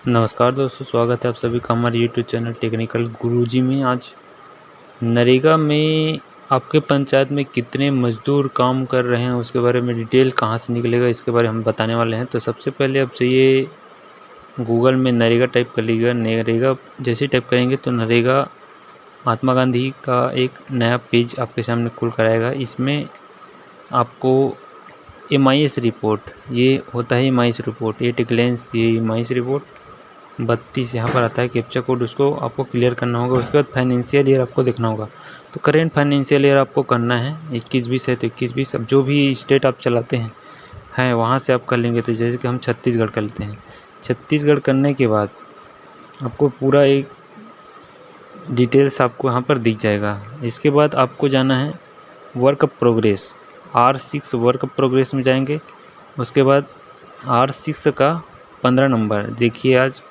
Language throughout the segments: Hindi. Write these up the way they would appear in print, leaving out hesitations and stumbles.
नमस्कार दोस्तों, स्वागत है आप सभी का हमारे यूट्यूब चैनल टेक्निकल गुरुजी में। आज नरेगा में आपके पंचायत में कितने मज़दूर काम कर रहे हैं उसके बारे में डिटेल कहाँ से निकलेगा इसके बारे में हम बताने वाले हैं। तो सबसे पहले आप चाहिए गूगल में नरेगा टाइप कर लीजिएगा। नरेगा जैसे टाइप करेंगे तो नरेगा महात्मा गांधी का एक नया पेज आपके सामने खुल कर आएगा। इसमें आपको MIS रिपोर्ट, ये होता है MIS रिपोर्ट, ये टिकलेंस, ये MIS रिपोर्ट 32 यहाँ पर आता है कैप्चा कोड, उसको आपको क्लियर करना होगा। उसके बाद फाइनेंशियल ईयर आपको देखना होगा। तो करेंट फाइनेंशियल ईयर आपको करना है 21-20 है तो 21-20। अब जो भी स्टेट आप चलाते हैं वहाँ से आप कर लेंगे। तो जैसे कि हम छत्तीसगढ़ कर लेते हैं। छत्तीसगढ़ करने के बाद आपको पूरा एक डिटेल्स आपको यहाँ पर दिख जाएगा। इसके बाद आपको जाना है work progress, R6 work progress में जाएंगे। उसके बाद R6 का 15 नंबर देखिए, आज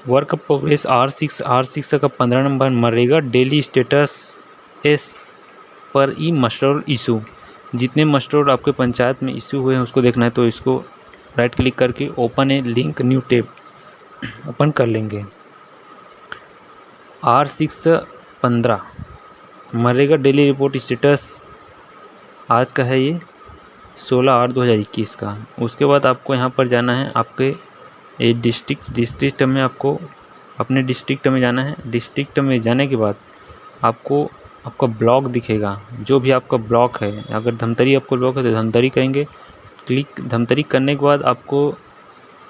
वर्क प्रोग्रेस R6 का 15 नंबर मरेगा डेली स्टेटस एस पर ई मस्टरोल इशू। जितने मस्टरोल आपके पंचायत में इशू हुए हैं उसको देखना है। तो इसको राइट क्लिक करके ओपन ए लिंक न्यू टैब ओपन कर लेंगे। R6 15 मरेगा डेली रिपोर्ट स्टेटस आज का है, ये 16/8/2021 का। उसके बाद आपको यहाँ पर जाना है आपके डिस्ट्रिक्ट में, आपको अपने डिस्ट्रिक्ट में जाना है। डिस्ट्रिक्ट में जाने के बाद आपको आपका ब्लॉक दिखेगा, जो भी आपका ब्लॉक है। अगर धमतरी आपको ब्लॉक है तो धमतरी करेंगे क्लिक। धमतरी करने के बाद आपको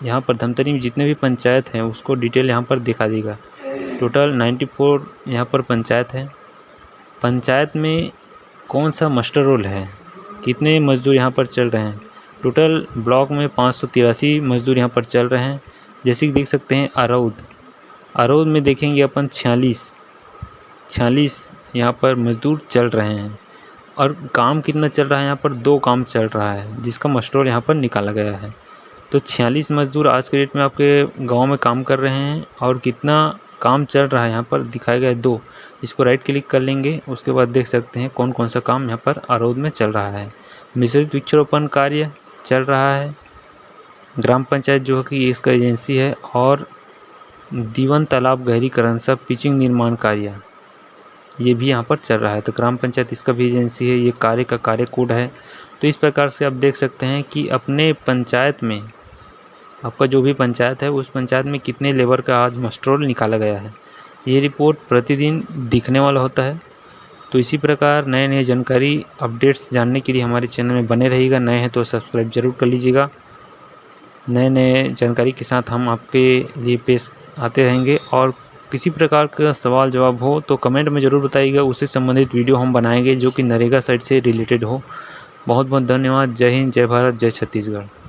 यहाँ पर धमतरी में जितने भी पंचायत हैं उसको डिटेल यहाँ पर दिखा देगा। टोटल 94 यहाँ पर पंचायत है। पंचायत में कौन सा मस्टर रोल है, कितने मज़दूर यहाँ पर चल रहे हैं। टोटल ब्लॉक में 583 मज़दूर यहाँ पर चल रहे हैं। जैसे कि देख सकते हैं अरौद में देखेंगे अपन 46 यहाँ पर मज़दूर चल रहे हैं। और काम कितना चल रहा है, यहाँ पर 2 काम चल रहा है जिसका मस्टरोल यहाँ पर निकाला गया है। तो 46 मज़दूर आज के डेट में आपके गांव में काम कर रहे हैं। और कितना काम चल रहा है यहाँ पर दिखाया गया है 2। इसको राइट क्लिक कर लेंगे। उसके बाद देख सकते हैं कौन कौन सा काम यहाँ पर अरौद में चल रहा है। मिश्रित वृक्षारोपण कार्य चल रहा है। ग्राम पंचायत जो है कि इसका एजेंसी है। और दीवन तालाब गहरीकरण सब पिचिंग निर्माण कार्य ये भी यहाँ पर चल रहा है। तो ग्राम पंचायत इसका भी एजेंसी है। ये कार्य का कार्य कोड है। तो इस प्रकार से आप देख सकते हैं कि अपने पंचायत में आपका जो भी पंचायत है उस पंचायत में कितने लेबर का आज मस्टरोल निकाला गया है। ये रिपोर्ट प्रतिदिन दिखने वाला होता है। तो इसी प्रकार नए नए जानकारी अपडेट्स जानने के लिए हमारे चैनल में बने रहिएगा। नए हैं तो सब्सक्राइब जरूर कर लीजिएगा। नए नए जानकारी के साथ हम आपके लिए पेश आते रहेंगे। और किसी प्रकार का सवाल जवाब हो तो कमेंट में ज़रूर बताइएगा। उससे संबंधित वीडियो हम बनाएंगे जो कि नरेगा साइट से रिलेटेड हो। बहुत बहुत धन्यवाद। जय हिंद, जय भारत, जय छत्तीसगढ़।